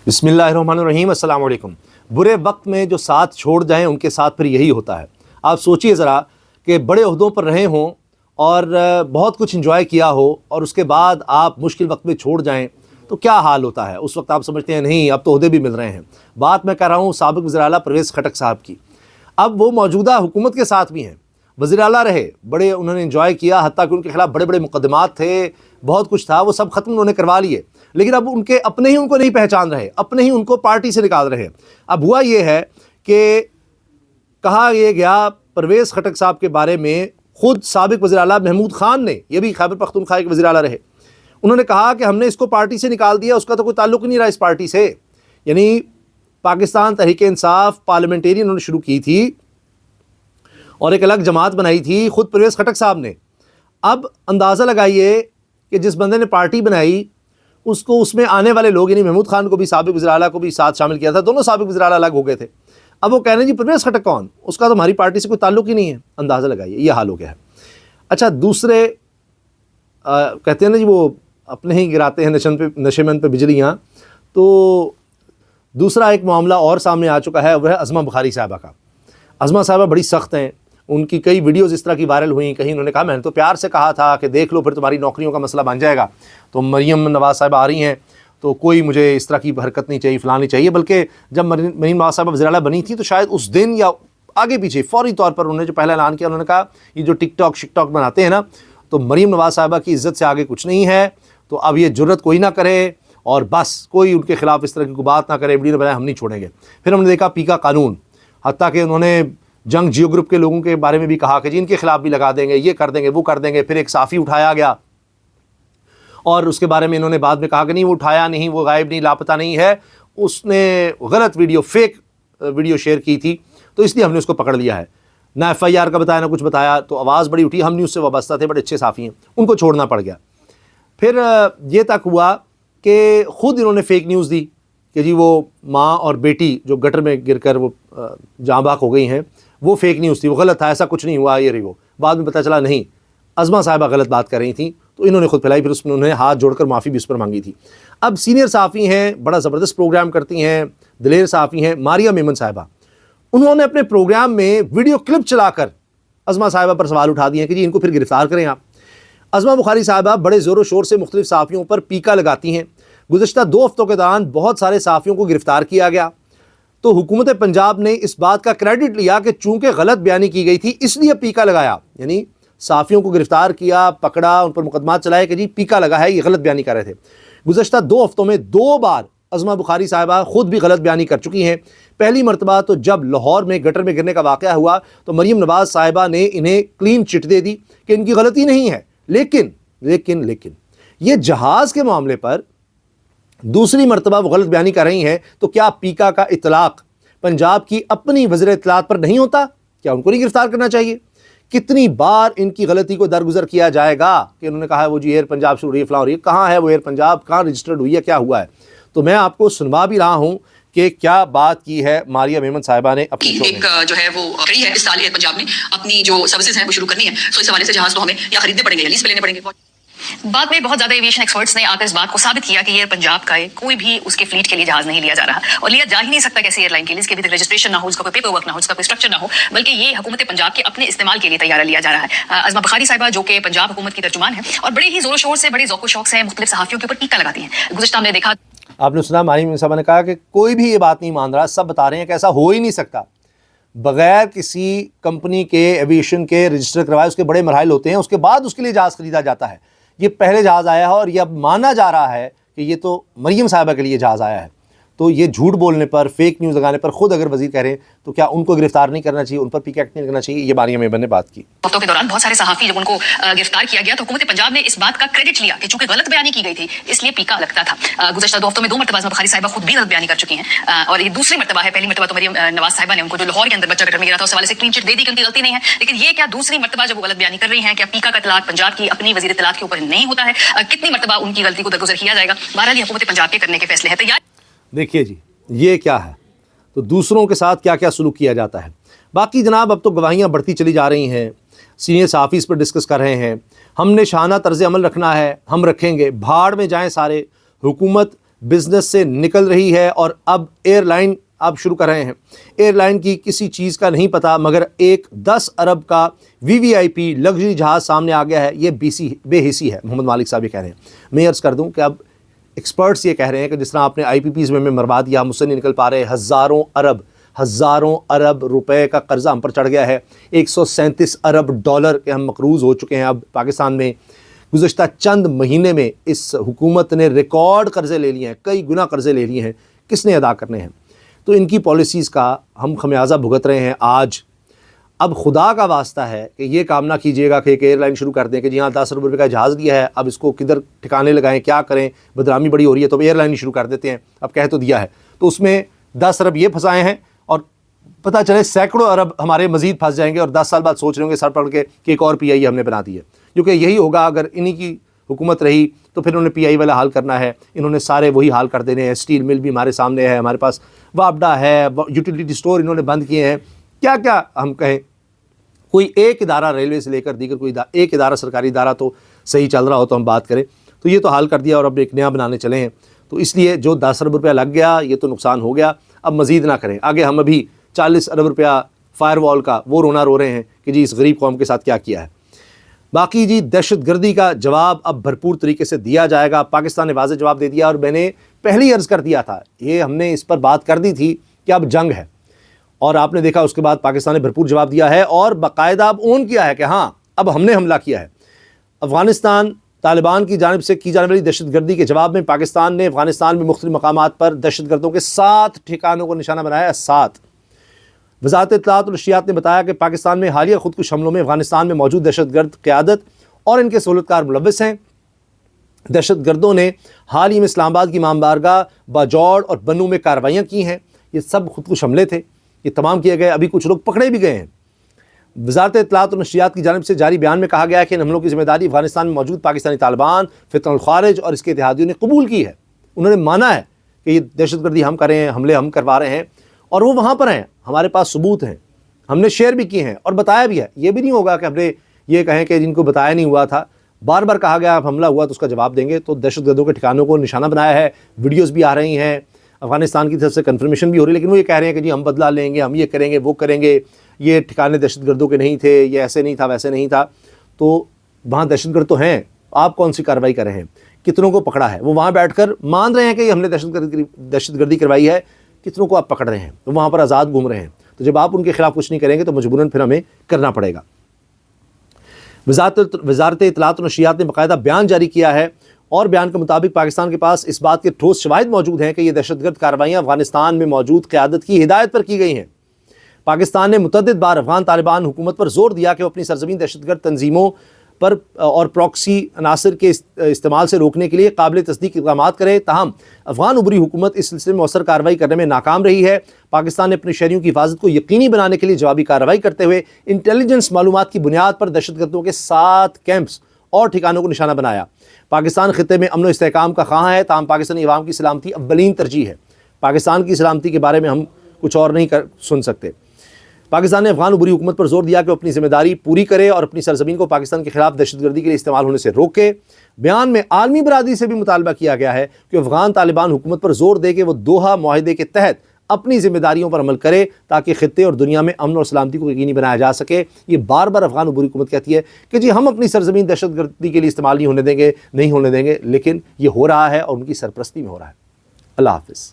بسم اللہ الرحمن الرحیم، السلام علیکم۔ برے وقت میں جو ساتھ چھوڑ جائیں ان کے ساتھ پھر یہی ہوتا ہے۔ آپ سوچئے ذرا کہ بڑے عہدوں پر رہے ہوں اور بہت کچھ انجوائے کیا ہو اور اس کے بعد آپ مشکل وقت میں چھوڑ جائیں تو کیا حال ہوتا ہے۔ اس وقت آپ سمجھتے ہیں نہیں اب تو عہدے بھی مل رہے ہیں۔ بات میں کر رہا ہوں سابق وزیر اعلیٰ پرویز خٹک صاحب کی۔ اب وہ موجودہ حکومت کے ساتھ بھی ہیں، وزیر اعلیٰ رہے، بڑے انہوں نے انجوائے کیا، حتیٰ کہ ان کے خلاف بڑے بڑے مقدمات تھے، بہت کچھ تھا، وہ سب ختم انہوں نے کروا لیے، لیکن اب ان کے اپنے ہی ان کو نہیں پہچان رہے، اپنے ہی ان کو پارٹی سے نکال رہے ہیں۔ اب ہوا یہ ہے کہ کہا یہ گیا پرویز خٹک صاحب کے بارے میں، خود سابق وزیر اعلیٰ محمود خان نے، یہ بھی خیبر پختونخوا کے وزیر اعلیٰ رہے، انہوں نے کہا کہ ہم نے اس کو پارٹی سے نکال دیا، اس کا تو کوئی تعلق نہیں رہا اس پارٹی سے۔ یعنی پاکستان تحریک انصاف پارلیمنٹیرین انہوں نے شروع کی تھی اور ایک الگ جماعت بنائی تھی خود پرویز خٹک صاحب نے۔ اب اندازہ لگائیے کہ جس بندے نے پارٹی بنائی اس کو اس میں آنے والے لوگ، یعنی محمود خان کو بھی سابق وزیر اعلیٰ کو بھی ساتھ شامل کیا تھا، دونوں سابق وزیر اعلیٰ الگ ہو گئے تھے۔ اب وہ کہہ رہے ہیں جی پرویز خٹک کون، اس کا تو ہماری پارٹی سے کوئی تعلق ہی نہیں ہے۔ اندازہ لگائیے یہ حال ہو گیا ہے۔ اچھا دوسرے کہتے ہیں نا جی وہ اپنے ہی گراتے ہیں نشے مند پہ بجلیاں، تو دوسرا ایک معاملہ اور سامنے آ چکا ہے، وہ ہے عظمہ بخاری صاحبہ کا۔ عظمہ صاحبہ بڑی سخت ہیں، ان کی کئی ویڈیوز اس طرح کی وائرل ہوئیں، کہیں انہوں نے کہا میں نے تو پیار سے کہا تھا کہ دیکھ لو پھر تمہاری نوکریوں کا مسئلہ بن جائے گا، تو مریم نواز صاحبہ آ رہی ہیں تو کوئی مجھے اس طرح کی حرکت نہیں چاہیے، فلاں نہیں چاہیے۔ بلکہ جب مریم نواز صاحبہ وزیر اعلیٰ بنی تھی تو شاید اس دن یا آگے پیچھے فوری طور پر انہوں نے جو پہلا اعلان کیا، انہوں نے کہا یہ جو ٹک ٹاک بناتے ہیں نا، تو مریم نواز صاحبہ کی عزت سے آگے کچھ نہیں ہے، تو اب یہ جرت کوئی نہ کرے اور بس کوئی ان کے خلاف اس طرح کی کوئی بات نہ کرے، ویڈیو نہ بنائے، ہم نہیں چھوڑیں گے۔ پھر ہم نے دیکھا پی کا قانون، حتیٰ کہ انہوں نے جنگ جیو گروپ کے لوگوں کے بارے میں بھی کہا کہ جی ان کے خلاف بھی لگا دیں گے، یہ کر دیں گے، وہ کر دیں گے۔ پھر ایک صحافی اٹھایا گیا اور اس کے بارے میں انہوں نے بعد میں کہا کہ نہیں وہ اٹھایا نہیں، وہ غائب نہیں، لاپتہ نہیں ہے، اس نے غلط ویڈیو، فیک ویڈیو شیئر کی تھی، تو اس لیے ہم نے اس کو پکڑ لیا ہے۔ نہ ایف آئی آر کا بتایا نہ کچھ بتایا، تو آواز بڑی اٹھی، ہم نیوز سے وابستہ تھے، بڑے اچھے صحافی ہیں، ان کو چھوڑنا پڑ گیا۔ پھر یہ تک ہوا کہ خود انہوں نے فیک نیوز دی کہ جی وہ ماں اور بیٹی جو گٹر میں گر کر وہ جاں بحق ہو گئی ہیں، وہ فیک نیوز تھی، وہ غلط تھا، ایسا کچھ نہیں ہوا، یہ رہی وہ۔ بعد میں پتہ چلا نہیں، عظمہ صاحبہ غلط بات کر رہی تھیں، تو انہوں نے خود پھیلائی، پھر اس میں انہوں نے ہاتھ جوڑ کر معافی بھی اس پر مانگی تھی۔ اب سینئر صحافی ہیں، بڑا زبردست پروگرام کرتی ہیں، دلیر صحافی ہیں، ماریہ میمن صاحبہ، انہوں نے اپنے پروگرام میں ویڈیو کلپ چلا کر عظمہ صاحبہ پر سوال اٹھا دیے ہیں کہ جی ان کو پھر گرفتار کریں آپ۔ عظمہ بخاری صاحبہ بڑے زور و شور سے مختلف صحافیوں پر پیکا لگاتی ہیں۔ گزشتہ 2 ہفتوں کے دوران بہت سارے صحافیوں کو گرفتار کیا گیا، تو حکومت پنجاب نے اس بات کا کریڈٹ لیا کہ چونکہ غلط بیانی کی گئی تھی اس لیے پیکا لگایا، یعنی صحافیوں کو گرفتار کیا، پکڑا، ان پر مقدمات چلائے کہ جی پیکا لگا ہے، یہ غلط بیانی کر رہے تھے۔ گزشتہ 2 ہفتوں میں 2 بار عظمہ بخاری صاحبہ خود بھی غلط بیانی کر چکی ہیں۔ پہلی مرتبہ تو جب لاہور میں گٹر میں گرنے کا واقعہ ہوا تو مریم نواز صاحبہ نے انہیں کلین چٹ دے دی کہ ان کی غلطی نہیں ہے، لیکن یہ جہاز کے معاملے پر دوسری مرتبہ وہ غلط بیانی کر رہی ہیں، تو کیا پیکا کا اطلاق پنجاب کی اپنی وزیر اطلاعات پر نہیں ہوتا؟ کیا ان کو نہیں گرفتار کرنا چاہیے؟ کتنی بار ان کی غلطی کو درگزر کیا جائے گا کہ انہوں نے کہا ہے وہ جی ایئر پنجاب شروع ہوئی ہے، فلاں ہو رہی ہے، کہاں ہے وہ ایئر پنجاب، کہاں رجسٹرڈ ہوئی ہے، کیا ہوا ہے؟ تو میں آپ کو سنوا بھی رہا ہوں کہ کیا بات کی ہے ماریہ میمن صاحبہ نے اپنی شو میں۔ ایک جو ہے وہ کڑی ہے اس سال ایئر پنجاب میں اپنی جو سروسز ہیں وہ شروع کرنی ہے، سو اس حوالے سے جہاز تو ہمیں یا خریدنے پڑیں گے یا لیز پہ لینے پڑیں گے۔ بعد میں بہت زیادہ ایویشن ایکسپرٹس نے آ کر اس بات کو ثابت کیا کہ ایئر پنجاب کا کوئی بھی اس کے فلیٹ کے لیے جہاز نہیں لیا جا رہا، اور لیا جا ہی نہیں سکتا کیسے ایئر لائن کے لیے، اس کے بھی رجسٹریشن نہ ہو، اس کا کوئی پیپر ورک نہ ہو، اس کا کوئی اسٹرکچر نہ ہو، بلکہ یہ حکومت پنجاب کے اپنے استعمال کے لیے تیار لیا جا رہا ہے۔ عظمہ بخاری صاحبہ جو کہ پنجاب حکومت کی ترجمان ہے اور بڑے ہی زور و شور سے، بڑے ذوق و شوق سے مختلف صحافیوں کے اوپر ٹیکا لگاتی ہیں۔ گزشتہ ہم نے دیکھا، آپ نے سنا ماریم صاحبہ نے کہا کہ کوئی بھی یہ بات نہیں مان رہا، سب بتا رہے ہیں کہ ایسا ہو ہی نہیں سکتا، بغیر کسی کمپنی کے ایویشن کے رجسٹر کروائے، اس کے بڑے مراحل ہوتے ہیں، اس کے بعد اس کے لیے جہاز خریدا جاتا ہے۔ یہ پہلے جہاز آیا ہے اور یہ اب مانا جا رہا ہے کہ یہ تو مریم صاحبہ کے لیے جہاز آیا ہے، تو یہ جھوٹ بولنے پر، فیک نیوز لگانے پر خود اگر وزیر کہہ رہے ہیں تو کیا ان کو گرفتار نہیں کرنا چاہیے، ان پر پیک ایکٹ نہیں کرنا چاہیے؟ یہ ماریہ میمن نے بات کی۔ ہفتوں کے دوران بہت سارے صحافی جب ان کو گرفتار کیا گیا تو حکومت پنجاب نے اس بات کا کریڈٹ لیا کہ چونکہ غلط بیانی کی گئی تھی اس لیے پیکا لگتا تھا۔ گزشتہ 2 ہفتوں میں 2 مرتبہ عظمہ بخاری صاحبہ خود بھی غلط بیانی کر چکی ہیں، اور یہ دوسری مرتبہ ہے۔ پہلی مرتبہ تو مریم نواز صاحبہ نے ان کو جو لاہور کے اندر بچہ گٹر میں گرا تھا اس حوالے سے کلین چٹ دے دی کہ ان کی غلطی نہیں ہے، لیکن یہ کیا دوسری مرتبہ جب وہ غلط بیانی کر رہی ہیں، کیا پیکا کا اطلاق پنجاب کی اپنی وزیر اطلاعات کے اوپر نہیں ہوتا ہے؟ کتنی مرتبہ ان کی غلطی کو درگزر کیا جائے گا؟ بہرحال یہ حکومت پنجاب کے کرنے کے فیصلے ہیں۔ تیار دیکھیے جی یہ کیا ہے، تو دوسروں کے ساتھ کیا کیا سلوک کیا جاتا ہے۔ باقی جناب اب تو گواہیاں بڑھتی چلی جا رہی ہیں، سینئر صحافی اس پر ڈسکس کر رہے ہیں، ہم نے شانہ طرز عمل رکھنا ہے، ہم رکھیں گے، بھاڑ میں جائیں سارے، حکومت بزنس سے نکل رہی ہے اور اب ایئر لائن آپ شروع کر رہے ہیں. ایئر لائن کی کسی چیز کا نہیں پتہ مگر ایک 10 ارب کا VVIP لگژری جہاز سامنے آ گیا ہے. یہ بے حسی ہے. محمد مالک صاحب یہ کہہ رہے ہیں. میں عرض کر دوں کہ اب ایکسپرٹس یہ کہہ رہے ہیں کہ جس طرح آپ نے IPPs میں مروا دیا, مجھ سے نہیں نکل پا رہے, ہزاروں ارب روپے کا قرضہ ہم پر چڑھ گیا ہے. 137 ارب ڈالر کے ہم مقروض ہو چکے ہیں اب پاکستان میں. گزشتہ چند مہینے میں اس حکومت نے ریکارڈ قرضے لے لیے ہیں, کئی گنا قرضے لے لیے ہیں. کس نے ادا کرنے ہیں؟ تو ان کی پالیسیز کا ہم خمیازہ بھگت رہے ہیں آج. اب خدا کا واسطہ ہے کہ یہ کام نہ کیجیے گا کہ ایک ایئر لائن شروع کر دیں کہ جی ہاں 10 ارب روپے کا جہاز لیا ہے, اب اس کو کدھر ٹھکانے لگائیں, کیا کریں, بدنامی بڑی ہو رہی ہے تو ایئر لائن ہی شروع کر دیتے ہیں. اب کہہ تو دیا ہے تو اس میں 10 ارب یہ پھنسائے ہیں اور پتہ چلے سینکڑوں ارب ہمارے مزید پھنس جائیں گے اور 10 سال بعد سوچ رہے ہوں گے سر پڑھ کے کہ ایک اور PI ہم نے بنا دی ہے. کیونکہ یہی ہوگا اگر انہی کی حکومت رہی تو پھر انہوں نے PI والا حال کرنا ہے. انہوں نے سارے وہی حال کر دینے ہیں. اسٹیل مل بھی ہمارے سامنے ہے, ہمارے پاس وابڈا ہے, یوٹیلیٹی سٹور انہوں نے بند کیے ہیں. کیا کیا ہم کہیں, کوئی ایک ادارہ ریلوے سے لے کر دیگر کوئی ایک ادارہ سرکاری ادارہ تو صحیح چل رہا ہو تو ہم بات کریں. تو یہ تو حال کر دیا اور اب ایک نیا بنانے چلے ہیں. تو اس لیے جو 10 ارب روپیہ لگ گیا یہ تو نقصان ہو گیا, اب مزید نہ کریں. آگے ہم ابھی 40 ارب روپیہ فائر وال کا وہ رونا رو رہے ہیں کہ جی اس غریب قوم کے ساتھ کیا کیا ہے. باقی جی دہشت گردی کا جواب اب بھرپور طریقے سے دیا جائے گا. پاکستان نے واضح جواب دے دیا اور میں نے پہلے ہی عرض کر دیا تھا, یہ ہم نے اس پر بات کر دی تھی کہ اب جنگ ہے, اور آپ نے دیکھا اس کے بعد پاکستان نے بھرپور جواب دیا ہے اور باقاعدہ اب اون کیا ہے کہ ہاں اب ہم نے حملہ کیا ہے. افغانستان طالبان کی جانب سے کی جانے والی دہشت گردی کے جواب میں پاکستان نے افغانستان میں مختلف مقامات پر دہشت گردوں کے 7 ٹھکانوں کو نشانہ بنایا ہے. 7. وزارت اطلاعات اور نشریات نے بتایا کہ پاکستان میں حالیہ خودکش حملوں میں افغانستان میں موجود دہشت گرد قیادت اور ان کے سہولتکار ملوث ہیں. دہشت گردوں نے حال ہی میں اسلام آباد کی امام بارگاہ, باجوڑ اور بنو میں کارروائیاں کی ہیں. یہ سب خودکش حملے تھے, یہ تمام کیے گئے. ابھی کچھ لوگ پکڑے بھی گئے ہیں. وزارت اطلاعات اور نشریات کی جانب سے جاری بیان میں کہا گیا ہے کہ ان حملوں کی ذمہ داری افغانستان میں موجود پاکستانی طالبان, فتنہ الخارج اور اس کے اتحادیوں نے قبول کی ہے. انہوں نے مانا ہے کہ یہ دہشت گردی ہم کر رہے ہیں, حملے ہم کروا رہے ہیں, اور وہ وہاں پر ہیں, ہمارے پاس ثبوت ہیں, ہم نے شیئر بھی کیے ہیں اور بتایا بھی ہے. یہ بھی نہیں ہوگا کہ ہم نے یہ کہیں کہ جن کو بتایا نہیں ہوا تھا. بار بار کہا گیا اب حملہ ہوا تو اس کا جواب دیں گے. تو دہشت گردوں کے ٹھکانوں کو نشانہ بنایا ہے, ویڈیوز بھی آ رہی ہیں, افغانستان کی طرف سے کنفرمیشن بھی ہو رہی ہے, لیکن وہ یہ کہہ رہے ہیں کہ جی ہم بدلہ لیں گے, ہم یہ کریں گے, وہ کریں گے, یہ ٹھکانے دہشت گردوں کے نہیں تھے, یہ ایسے نہیں تھا, ویسے نہیں تھا. تو وہاں دہشت گرد تو ہیں, آپ کون سی کارروائی کر رہے ہیں, کتنوں کو پکڑا ہے؟ وہ وہاں بیٹھ کر مان رہے ہیں کہ ہم نے دہشت گردی کروائی ہے, کتنوں کو آپ پکڑ رہے ہیں؟ وہ وہاں پر آزاد گھوم رہے ہیں. تو جب آپ ان کے خلاف کچھ نہیں کریں گے تو مجبوراً پھر ہمیں کرنا پڑے گا. وزارت اطلاعات و نشریات نے باقاعدہ بیان جاری کیا ہے اور بیان کے مطابق پاکستان کے پاس اس بات کے ٹھوس شواہد موجود ہیں کہ یہ دہشت گرد کارروائیاں افغانستان میں موجود قیادت کی ہدایت پر کی گئی ہیں. پاکستان نے متعدد بار افغان طالبان حکومت پر زور دیا کہ وہ اپنی سرزمین دہشت گرد تنظیموں پر اور پراکسی عناصر کے استعمال سے روکنے کے لیے قابل تصدیق اقدامات کرے. تاہم افغان عبوری حکومت اس سلسلے میں مؤثر کارروائی کرنے میں ناکام رہی ہے. پاکستان نے اپنے شہریوں کی حفاظت کو یقینی بنانے کے لیے جوابی کارروائی کرتے ہوئے انٹیلیجنس معلومات کی بنیاد پر دہشت گردوں کے 7 کیمپس اور ٹھکانوں کو نشانہ بنایا. پاکستان خطے میں امن و استحکام کا خواہاں ہے, تاہم پاکستانی عوام کی سلامتی اولین ترجیح ہے. پاکستان کی سلامتی کے بارے میں ہم کچھ اور نہیں سن سکتے. پاکستان نے افغان عبوری حکومت پر زور دیا کہ وہ اپنی ذمہ داری پوری کرے اور اپنی سرزمین کو پاکستان کے خلاف دہشت گردی کے لیے استعمال ہونے سے روکے. بیان میں عالمی برادری سے بھی مطالبہ کیا گیا ہے کہ افغان طالبان حکومت پر زور دے کہ وہ دوحہ معاہدے کے تحت اپنی ذمہ داریوں پر عمل کرے تاکہ خطے اور دنیا میں امن اور سلامتی کو یقینی بنایا جا سکے. یہ بار بار افغان عبوری حکومت کہتی ہے کہ جی ہم اپنی سرزمین دہشت گردی کے لیے استعمال نہیں ہونے دیں گے, لیکن یہ ہو رہا ہے اور ان کی سرپرستی میں ہو رہا ہے. اللہ حافظ.